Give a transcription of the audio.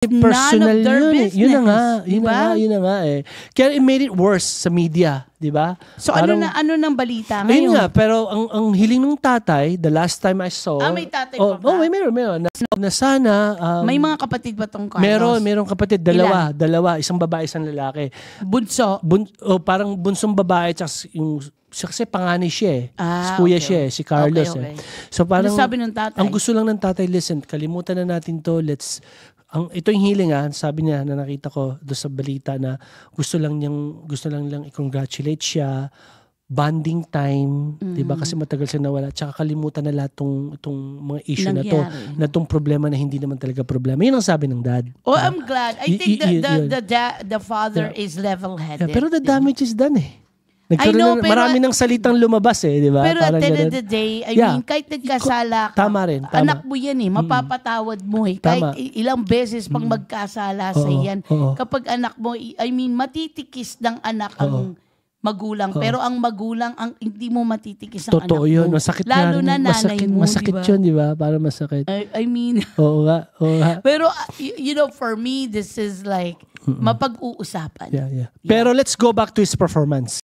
personal their yun. business. Yun na nga. Yun na nga eh. Kaya it made it worse sa media, di ba? So parang, ano nang balita ngayon? Ayun nga, pero ang hiling ng tatay, the last time I saw... may tatay pa ba? Meron. Na sana... may mga kapatid ba tong Carlos? Meron kapatid. Dalawa. Isang babae, isang lalaki. Bunso? Parang bunsong babae, tsaka yung... Kasi panganay siya kuya siya si Carlos Okay. So parang... Ano sabi ng tatay? Ang gusto lang ng tatay, listen, kalimutan na natin to, ito yung healing sabi niya na nakita ko doon sa balita na gusto lang nilang i-congratulate siya, bonding time, 'di ba? Kasi matagal siya nawala, tsaka kalimutan na lahat itong mga issue Nangyari. na tong problema na hindi naman talaga problema. Yun ang sabi ng dad. Oh, I'm glad. I think the father is level-headed. Pero the damage is done marami ng salitang lumabas di ba? Pero at the end of the day, I mean, kahit nagkasala ka, tama. anak mo yan mapapatawad mo Kahit ilang beses pang magkasala sa yan. Kapag anak mo, I mean, matitikis ng anak ang magulang. Pero ang magulang, hindi mo matitikis ang anak mo. Totoo yun. Masakit lalo na nanay mo, masakit diba? yun, di ba? Para masakit. I mean, oo nga. Pero, for me, this is like, mapag-uusapan. Yeah. Pero let's go back to his performance.